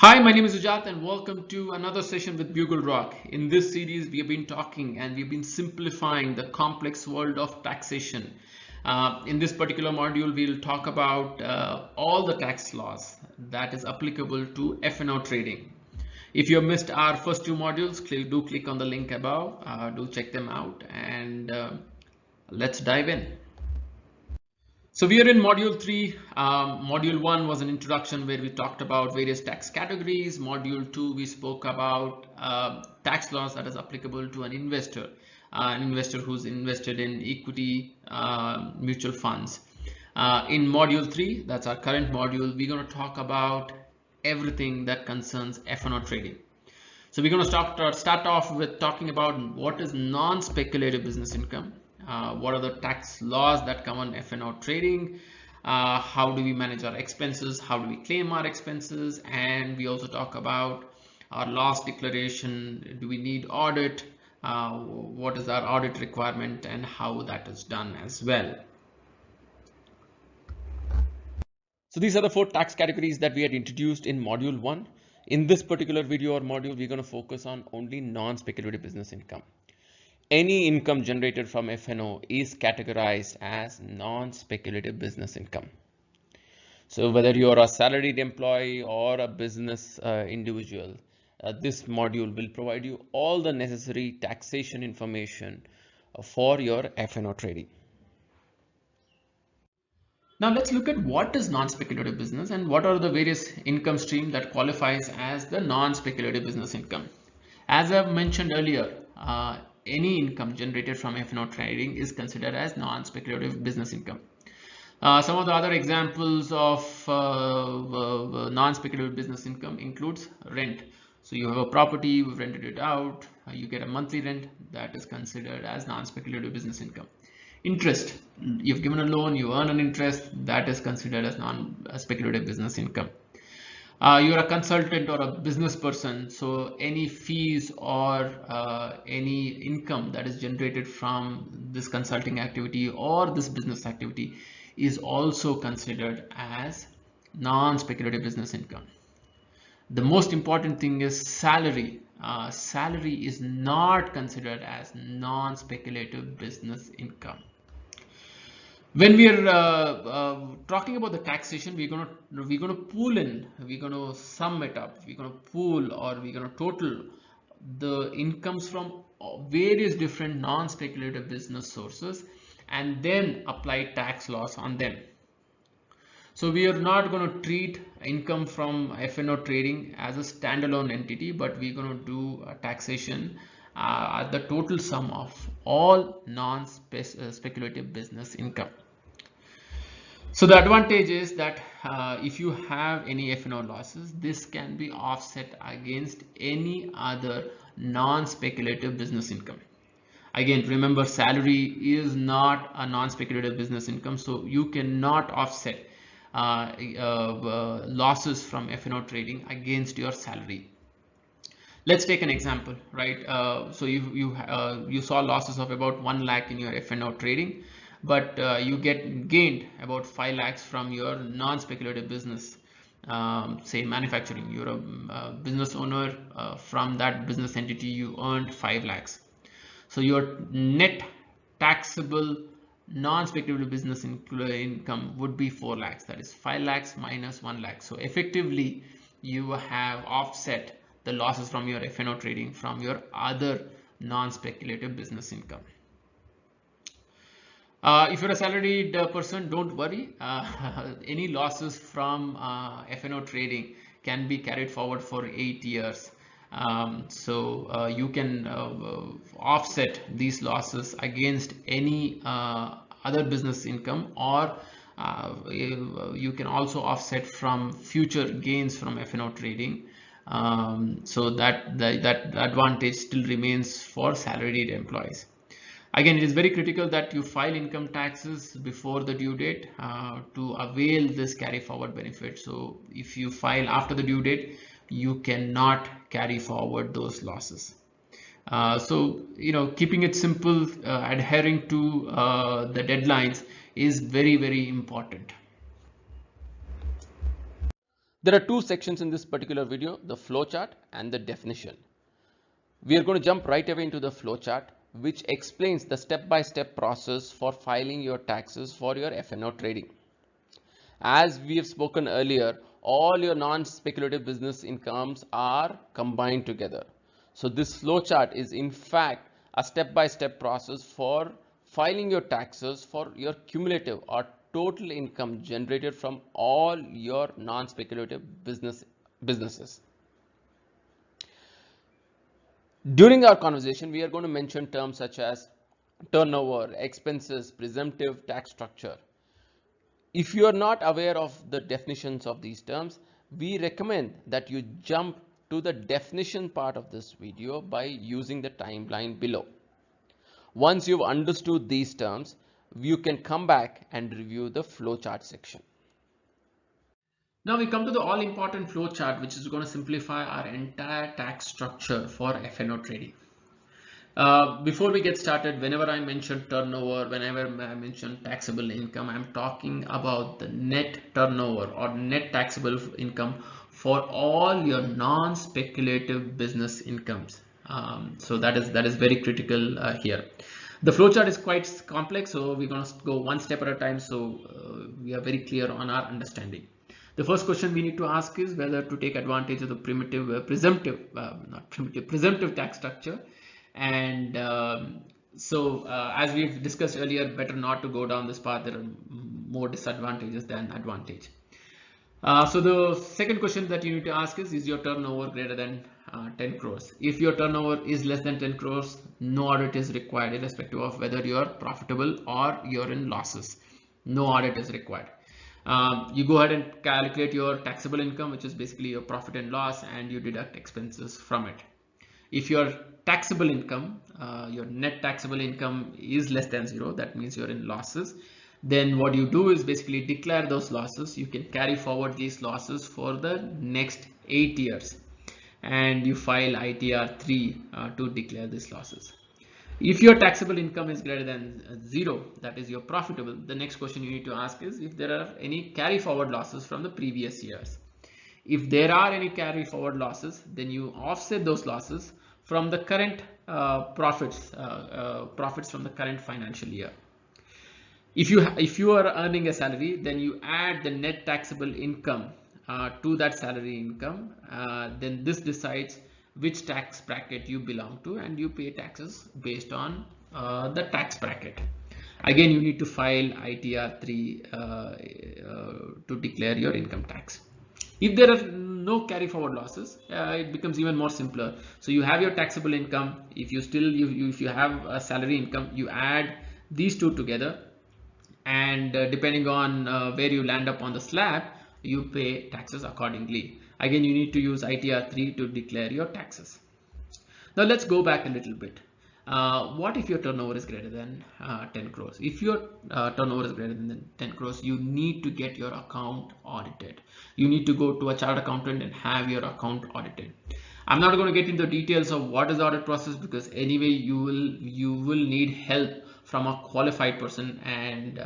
Hi, my name is Ujat and welcome to another session with BugleRock. In this series, we have been talking and we've been simplifying the complex world of taxation. In this particular module, we'll talk about all the tax laws that is applicable to FnO trading. If you have missed our first two modules, do click on the link above, do check them out, and let's dive in. So we are in module 3. Module 1 was an introduction where we talked about various tax categories. Module 2, we spoke about tax laws that is applicable to an investor who's invested in equity mutual funds. In module 3, that's our current module, we're going to talk about everything that concerns FnO trading. So we're going to start off with talking about what is non-speculative business income. What are the tax laws that come on FnO trading? How do we manage our expenses? How do we claim our expenses? And we also talk about our loss declaration. Do we need audit? What is our audit requirement and how that is done as well? So these are the 4 tax categories that we had introduced in module 1. In this particular video or module, we're going to focus on only non-speculative business income. Any income generated from FnO is categorized as non-speculative business income. So whether you're a salaried employee or a business individual, this module will provide you all the necessary taxation information for your FnO trading. Now let's look at what is non-speculative business and what are the various income stream that qualifies as the non-speculative business income. As I've mentioned earlier, any income generated from FnO trading is considered as non-speculative business income. Some of the other examples of non-speculative business income includes rent. So you have a property, you've rented it out, you get a monthly rent, that is considered as non-speculative business income. Interest, you've given a loan, you earn an interest, that is considered as non-speculative business income. You're a consultant or a business person, so any fees or any income that is generated from this consulting activity or this business activity is also considered as non-speculative business income. The most important thing is salary. Salary is not considered as non-speculative business income. When we are talking about the taxation, we're gonna pool in, we're gonna sum it up, we're gonna pool or we're gonna total the incomes from various different non-speculative business sources and then apply tax laws on them. So we are not going to treat income from FnO trading as a standalone entity, but we're going to do a taxation at the total sum of all non-speculative business income. So the advantage is that if you have any FnO losses, this can be offset against any other non-speculative business income. Again, remember, salary is not a non-speculative business income, so you cannot offset losses from FnO trading against your salary. Let's take an example, right? So you saw losses of about 1 lakh in your FnO trading, but you gained about 5 lakhs from your non-speculative business, say manufacturing. You're a business owner. From that business entity, you earned 5 lakhs. So your net taxable non-speculative business income would be 4 lakhs. That is 5 lakhs minus 1 lakh. So effectively, you have offset the losses from your FnO trading from your other non-speculative business income. If you're a salaried person, don't worry. Any losses from FnO trading can be carried forward for 8 years. So you can offset these losses against any other business income, or you can also offset from future gains from FnO trading. So that advantage still remains for salaried employees. Again, it is very critical that you file income taxes before the due date to avail this carry forward benefit. So if you file after the due date, you cannot carry forward those losses. So, keeping it simple, adhering to the deadlines is very, very important. There are two sections in this particular video, the flowchart and the definition. We are going to jump right away into the flowchart, which explains the step-by-step process for filing your taxes for your FnO trading. As we have spoken earlier, all your non-speculative business incomes are combined together. So this flowchart is in fact a step-by-step process for filing your taxes for your cumulative or total income generated from all your non-speculative businesses. During our conversation, we are going to mention terms such as turnover, expenses, presumptive tax structure. If you are not aware of the definitions of these terms, we recommend that you jump to the definition part of this video by using the timeline below. Once you've understood these terms, you can come back and review the flowchart section. Now we come to the all important flowchart, which is going to simplify our entire tax structure for FnO trading. Before we get started, whenever I mention turnover, whenever I mention taxable income, I'm talking about the net turnover or net taxable income for all your non-speculative business incomes. So that is very critical here. The flowchart is quite complex, so we're going to go one step at a time, so we are very clear on our understanding. The first question we need to ask is whether to take advantage of the presumptive tax structure. And as we've discussed earlier, better not to go down this path. There are more disadvantages than advantage. So the second question that you need to ask is your turnover greater than 10 crores? If your turnover is less than 10 crores, no audit is required, irrespective of whether you're profitable or you're in losses. No audit is required. You go ahead and calculate your taxable income, which is basically your profit and loss, and you deduct expenses from it. If your taxable income, your net taxable income is less than zero, that means you're in losses, then what you do is basically declare those losses. You can carry forward these losses for the next 8 years, and you file ITR 3 to declare these losses. If your taxable income is greater than zero, that is you're profitable, the next question you need to ask is if there are any carry forward losses from the previous years. If there are any carry forward losses, then you offset those losses from the current profits from the current financial year. If you are earning a salary, then you add the net taxable income to that salary income. Then this decides which tax bracket you belong to, and you pay taxes based on the tax bracket. Again, you need to file ITR 3 to declare your income tax. If there are no carry forward losses, it becomes even more simpler. So you have your taxable income. If you have a salary income, you add these two together, and depending on where you land up on the slab, you pay taxes accordingly. Again, you need to use ITR 3 to declare your taxes. Now let's go back a little bit. What if your turnover is greater than 10 crores? If your turnover is greater than 10 crores, you need to get your account audited. You need to go to a chartered accountant and have your account audited. I'm not going to get into details of what is the audit process, because anyway you will need help from a qualified person, and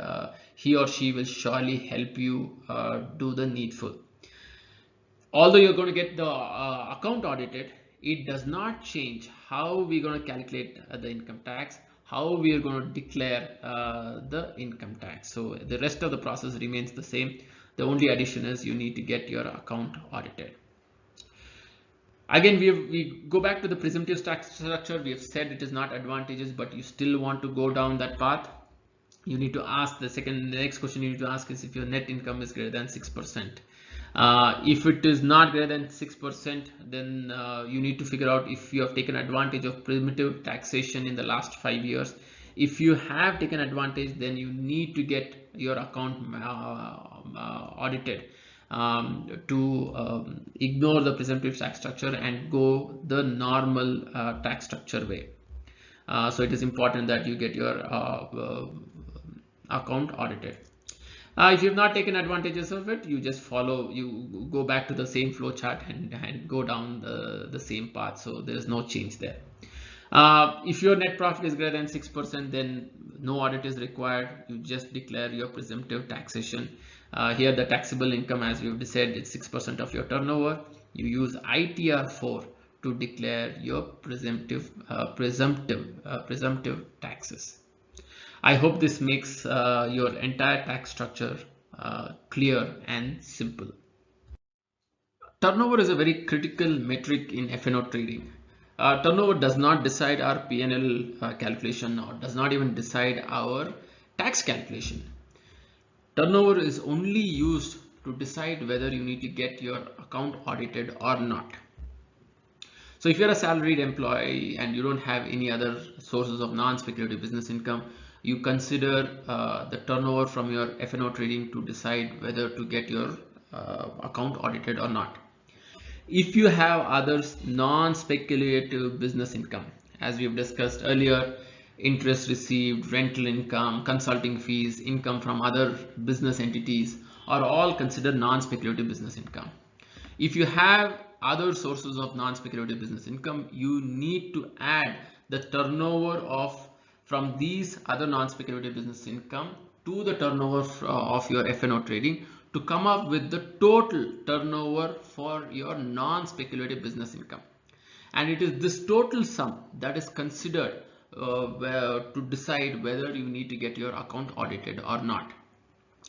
he or she will surely help you do the needful. Although you're going to get the account audited, it does not change how we're going to calculate the income tax, how we are going to declare the income tax. So the rest of the process remains the same. The only addition is you need to get your account audited. Again, we go back to the presumptive tax structure. We have said it is not advantageous, but you still want to go down that path. You need to ask the next question you need to ask is if your net income is greater than 6%. If it is not greater than 6%, then you need to figure out if you have taken advantage of presumptive taxation in the last 5 years. If you have taken advantage, then you need to get your account audited to ignore the presumptive tax structure and go the normal tax structure way. So it is important that you get your account audited. If you have not taken advantages of it, you just go back to the same flow chart and go down the same path. So there is no change there. If your net profit is greater than 6%, then no audit is required. You just declare your presumptive taxation. Here the taxable income, as we've said, it's 6% of your turnover. You use ITR 4 to declare your presumptive taxes. I hope this makes your entire tax structure clear and simple. Turnover is a very critical metric in FnO trading. Turnover does not decide our P&L calculation, or does not even decide our tax calculation. Turnover is only used to decide whether you need to get your account audited or not. So if you're a salaried employee and you don't have any other sources of non-speculative business income, you consider the turnover from your FnO trading to decide whether to get your account audited or not. If you have other non-speculative business income, as we have discussed earlier, interest received, rental income, consulting fees, income from other business entities are all considered non-speculative business income. If you have other sources of non-speculative business income, you need to add the turnover from these other non-speculative business income to the turnover of your FnO trading to come up with the total turnover for your non-speculative business income. And it is this total sum that is considered to decide whether you need to get your account audited or not.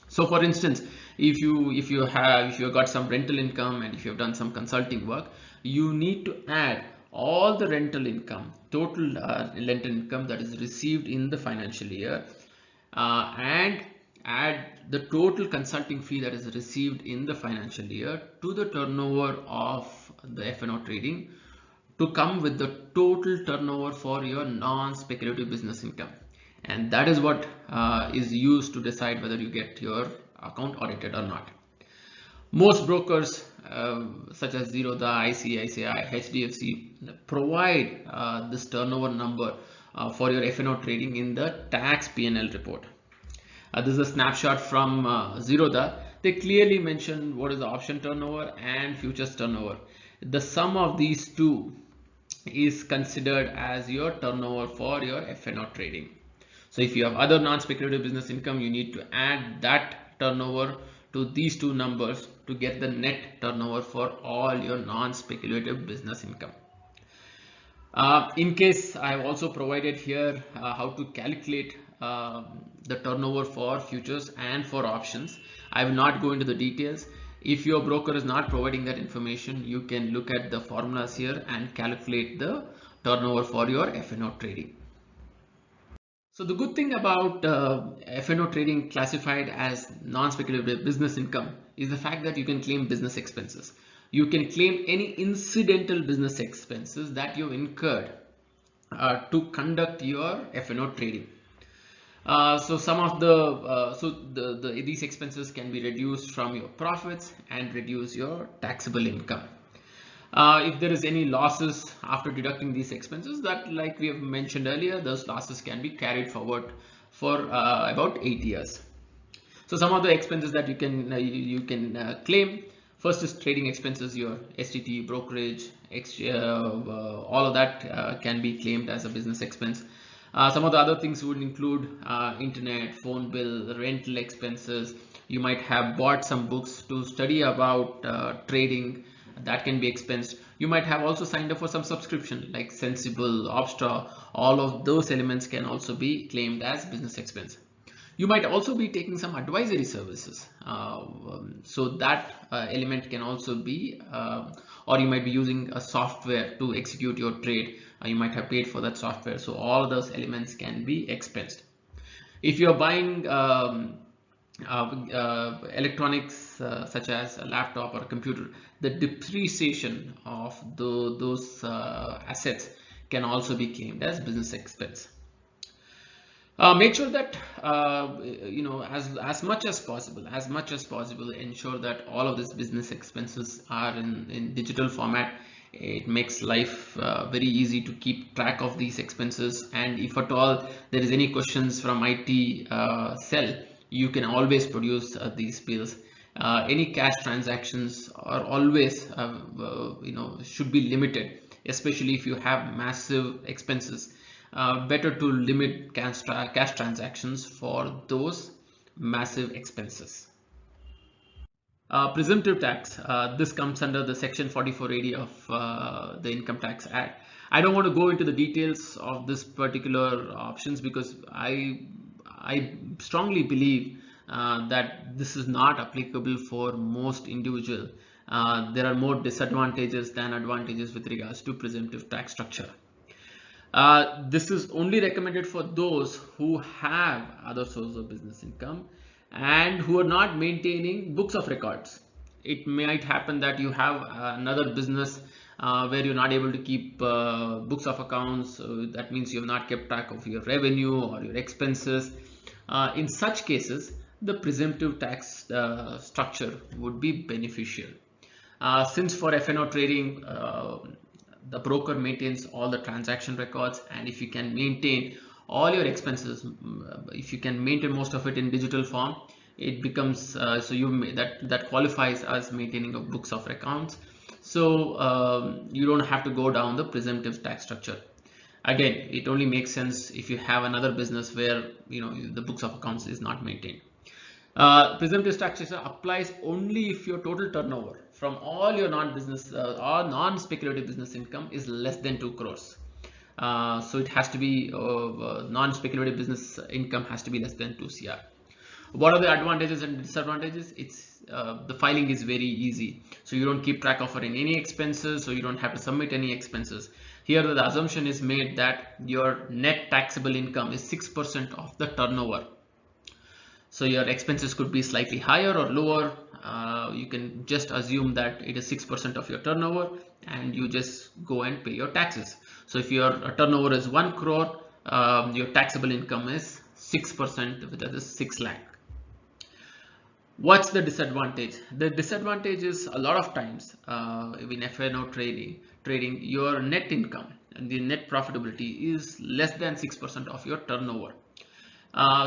So for instance, if you have got some rental income and if you have done some consulting work, you need to add all the rental income, total rental income that is received in the financial year, and add the total consulting fee that is received in the financial year to the turnover of the FnO trading to come with the total turnover for your non-speculative business income. And that is what is used to decide whether you get your account audited or not. Most brokers such as Zerodha, ICICI, HDFC provide this turnover number for your FnO trading in the tax P&L report. This is a snapshot from Zerodha. They clearly mention what is the option turnover and futures turnover. The sum of these two is considered as your turnover for your FnO trading. So if you have other non-speculative business income, you need to add that turnover to these two numbers to get the net turnover for all your non-speculative business income. In case I have also provided here how to calculate the turnover for futures and for options. I will not go into the details. If your broker is not providing that information, you can look at the formulas here and calculate the turnover for your FnO trading. So the good thing about FnO trading classified as non-speculative business income is the fact that you can claim business expenses. You can claim any incidental business expenses that you've incurred to conduct your FnO trading. So some of these expenses can be reduced from your profits and reduce your taxable income. If there is any losses after deducting these expenses, that, like we have mentioned earlier, those losses can be carried forward for about 8 years. So some of the expenses that you can claim. First is trading expenses, your STT, brokerage, all of that can be claimed as a business expense. Some of the other things would include internet, phone bill, rental expenses. You might have bought some books to study about trading, that can be expensed. You might have also signed up for some subscription like Sensible, Opstra. All of those elements can also be claimed as business expense. You might also be taking some advisory services, so that element can also be, or you might be using a software to execute your trade. You might have paid for that software, so all those elements can be expensed. If you're buying electronics such as a laptop or a computer, the depreciation of those assets can also be claimed as business expense. Make sure that as much as possible, ensure that all of these business expenses are in digital format. It makes life very easy to keep track of these expenses, and if at all there is any questions from IT cell, you can always produce these bills. Any cash transactions are always should be limited, especially if you have massive expenses. Better to limit cash transactions for those massive expenses. Presumptive tax, this comes under the section 4480 of the Income Tax Act. I don't want to go into the details of this particular options because I strongly believe that this is not applicable for most individual. There are more disadvantages than advantages with regards to presumptive tax structure. This is only recommended for those who have other sources of business income and who are not maintaining books of records. It might happen that you have another business where you're not able to keep books of accounts. That means you have not kept track of your revenue or your expenses. In such cases, the presumptive tax structure would be beneficial. Since for FnO trading, the broker maintains all the transaction records, and if you can maintain all your expenses, if you can maintain most of it in digital form, it becomes that qualifies as maintaining of books of accounts. So you don't have to go down the presumptive tax structure. Again, it only makes sense if you have another business where the books of accounts is not maintained. Presumptive taxation applies only if your total turnover from all your non-business or non-speculative business income is less than 2 crores. So it has to be non-speculative business income has to be less than 2 CR. What are the advantages and disadvantages? It's the filing is very easy, so you don't keep track of any expenses, so you don't have to submit any expenses. Here the assumption is made that your net taxable income is 6% of the turnover. So your expenses could be slightly higher or lower. You can just assume that it is 6% of your turnover and you just go and pay your taxes. So if your turnover is 1 crore, your taxable income is 6%, that is 6 lakh. What's the disadvantage? The disadvantage is a lot of times in FnO trading, your net income and the net profitability is less than 6% of your turnover.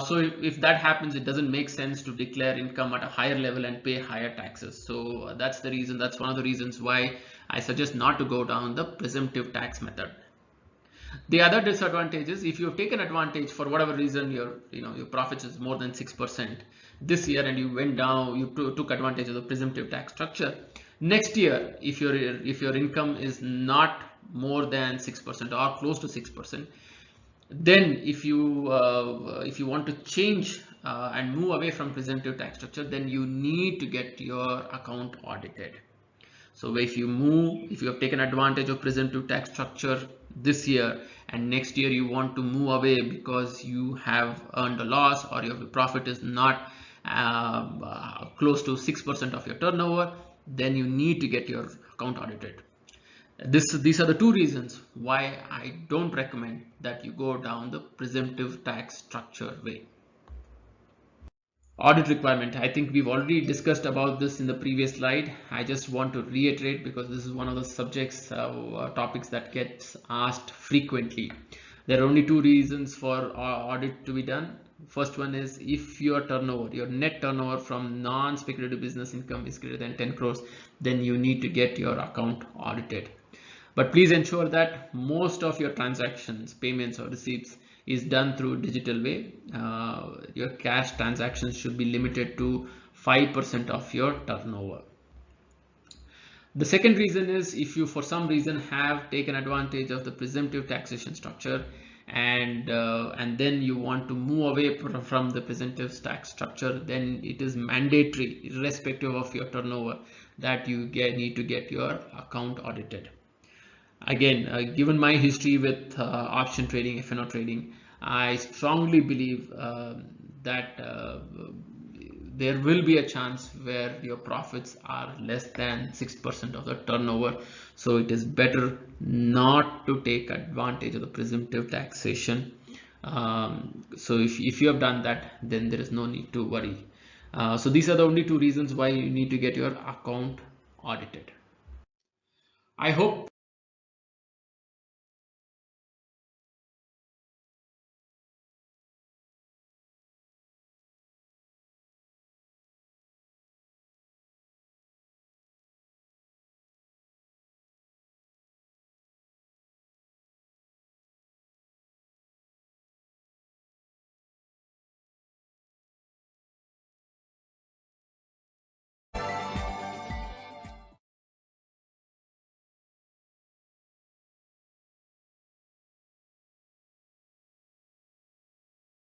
So if that happens, it doesn't make sense to declare income at a higher level and pay higher taxes. So that's the reason, that's one of the reasons why I suggest not to go down the presumptive tax method. The other disadvantage is if you've taken advantage for whatever reason, your profits is more than 6% this year and you went down, you took advantage of the presumptive tax structure. Next year, if your income is not more than 6% or close to 6%, then if you want to change and move away from presumptive tax structure, then you need to get your account audited. So if you have taken advantage of presumptive tax structure this year and next year you want to move away because you have earned a loss or your profit is not close to 6% of your turnover, then you need to get your account audited. These are the two reasons why I don't recommend that you go down the presumptive tax structure way. Audit requirement. I think we've already discussed about this in the previous slide. I just want to reiterate because this is one of the subjects, topics that gets asked frequently. There are only two reasons for audit to be done. First one is if your turnover, your net turnover from non-speculative business income is greater than 10 crores, then you need to get your account audited. But please ensure that most of your transactions, payments or receipts is done through digital way. Your cash transactions should be limited to 5% of your turnover. The second reason is if you for some reason have taken advantage of the presumptive taxation structure and then you want to move away from the presumptive tax structure, then it is mandatory irrespective of your turnover that you need to get your account audited. Again, given my history with option trading, FnO trading, I strongly believe that there will be a chance where your profits are less than 6% of the turnover. So it is better not to take advantage of the presumptive taxation. So if you have done that, then there is no need to worry. So these are the only two reasons why you need to get your account audited. I hope